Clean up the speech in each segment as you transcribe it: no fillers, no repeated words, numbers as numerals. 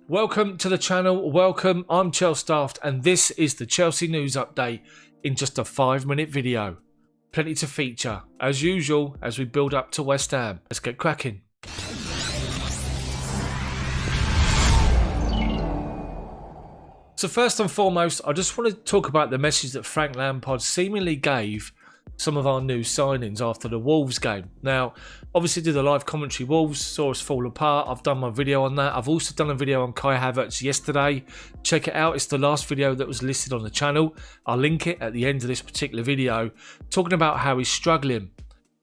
Welcome to the channel, welcome, I'm Chels Daft and this is the Chelsea news update in just a 5-minute video. Plenty to feature, as usual, as we build up to West Ham. Let's get cracking. So first and foremost, I just want to talk about the message that Frank Lampard seemingly gave some of our new signings after the Wolves game. Now, obviously did the live commentary, Wolves saw us fall apart. I've done my video on that. I've also done a video on Kai Havertz yesterday. Check it out. It's the last video that was listed on the channel. I'll link it at the end of this particular video, talking about how he's struggling.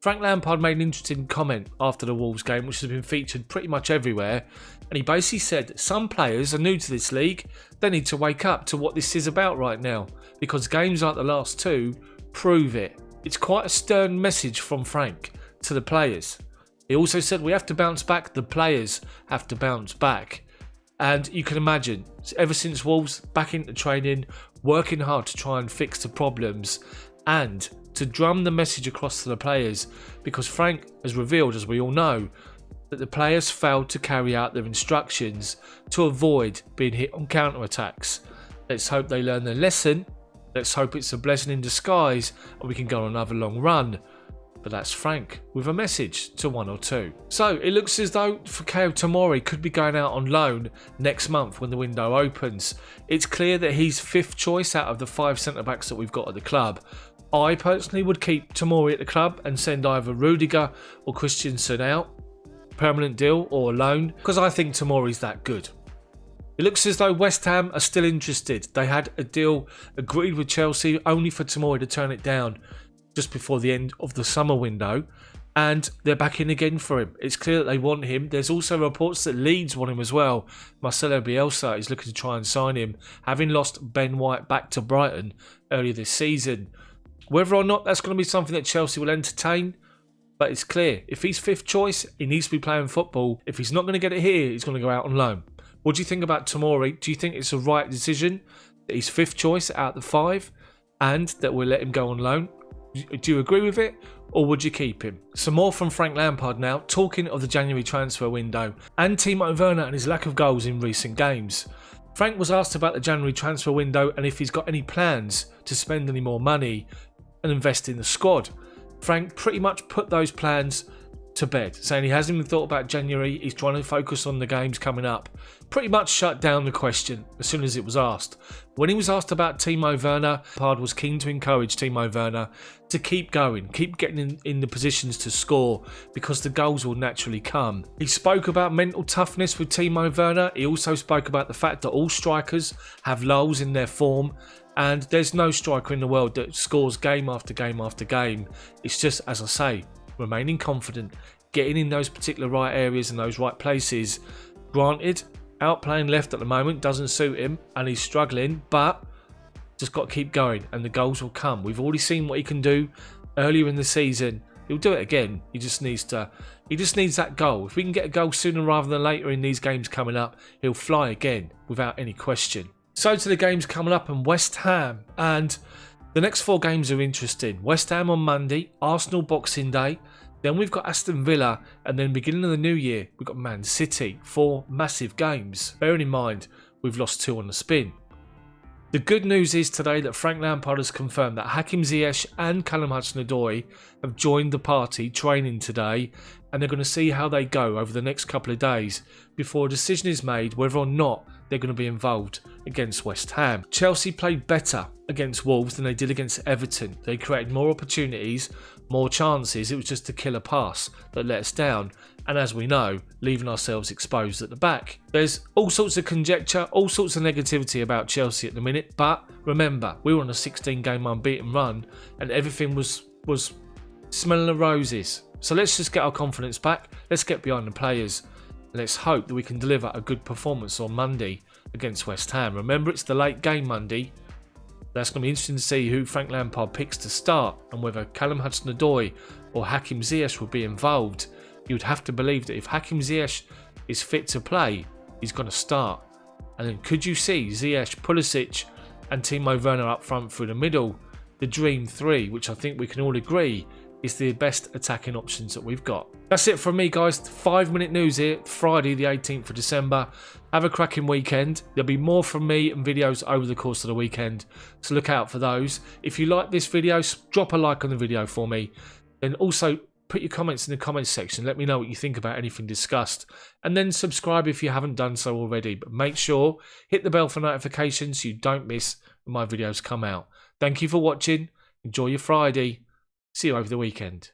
Frank Lampard made an interesting comment after the Wolves game, which has been featured pretty much everywhere. And he basically said that some players are new to this league. They need to wake up to what this is about right now, because games like the last two prove it. It's quite a stern message from Frank to the players. He also said we have to bounce back, the players have to bounce back. And you can imagine, ever since Wolves back into training, working hard to try and fix the problems and to drum the message across to the players, because Frank has revealed, as we all know, that the players failed to carry out their instructions to avoid being hit on counter-attacks. Let's hope they learn their lesson. Let's hope it's a blessing in disguise and we can go on another long run. But that's Frank with a message to one or two. So it looks as though Fikayo Tomori could be going out on loan next month when the window opens. It's clear that he's fifth choice out of the 5 centre-backs that we've got at the club. I personally would keep Tomori at the club and send either Rudiger or Christensen out, permanent deal or loan, because I think Tomori's that good. It looks as though West Ham are still interested. They had a deal agreed with Chelsea only for Tomori to turn it down just before the end of the summer window, and they're back in again for him. It's clear that they want him. There's also reports that Leeds want him as well. Marcelo Bielsa is looking to try and sign him, having lost Ben White back to Brighton earlier this season. Whether or not that's going to be something that Chelsea will entertain, but it's clear, if he's fifth choice, he needs to be playing football. If he's not going to get it here, he's going to go out on loan. What do you think about Tomori? Do you think it's the right decision that he's fifth choice out of the 5 and that we'll let him go on loan? Do you agree with it, or would you keep him? Some more from Frank Lampard now, talking of the January transfer window and Timo Werner and his lack of goals in recent games. Frank was asked about the January transfer window and if he's got any plans to spend any more money and invest in the squad. Frank pretty much put those plans to bed, saying he hasn't even thought about January. He's trying to focus on the games coming up. Pretty much shut down the question as soon as it was asked. When he was asked about Timo Werner, Lampard was keen to encourage Timo Werner to keep going, keep getting in the positions to score, because the goals will naturally come. He spoke about mental toughness with Timo Werner. He also spoke about the fact that all strikers have lulls in their form, and there's no striker in the world that scores game after game after game. It's just, as I say, remaining confident, getting in those particular right areas and those right places. Granted, outplaying left at the moment doesn't suit him and he's struggling, but just got to keep going and the goals will come. We've already seen what he can do earlier in the season. He'll do it again. He just needs that goal. If we can get a goal sooner rather than later in these games coming up, he'll fly again without any question. So to the games coming up, and West Ham, and the next 4 games are interesting. West Ham on Monday, Arsenal Boxing Day, then we've got Aston Villa, and then beginning of the new year, we've got Man City. 4 massive games. Bearing in mind, we've lost 2 on the spin. The good news is today that Frank Lampard has confirmed that Hakim Ziyech and Callum Hudson-Odoi have joined the party training today, and they're going to see how they go over the next couple of days before a decision is made whether or not they're going to be involved against West Ham. Chelsea played better against Wolves than they did against Everton. They created more opportunities, more chances. It was just a killer pass that let us down, and as we know, leaving ourselves exposed at the back. There's all sorts of conjecture, all sorts of negativity about Chelsea at the minute, but remember, we were on a 16-game unbeaten run and everything was smelling of roses. So let's just get our confidence back, let's get behind the players, and let's hope that we can deliver a good performance on Monday against West Ham. Remember, it's the late game Monday. That's going to be interesting to see who Frank Lampard picks to start and whether Callum Hudson-Odoi or Hakim Ziyech will be involved. You would have to believe that if Hakim Ziyech is fit to play, he's going to start. And then could you see Ziyech, Pulisic and Timo Werner up front through the middle? The dream 3, which I think we can all agree is the best attacking options that we've got. That's it from me, guys. 5-minute news here, Friday the 18th of December. Have a cracking weekend. There'll be more from me and videos over the course of the weekend, so look out for those. If you like this video, drop a like on the video for me. And also put your comments in the comments section. Let me know what you think about anything discussed. And then subscribe if you haven't done so already. But make sure, hit the bell for notifications so you don't miss when my videos come out. Thank you for watching. Enjoy your Friday. See you over the weekend.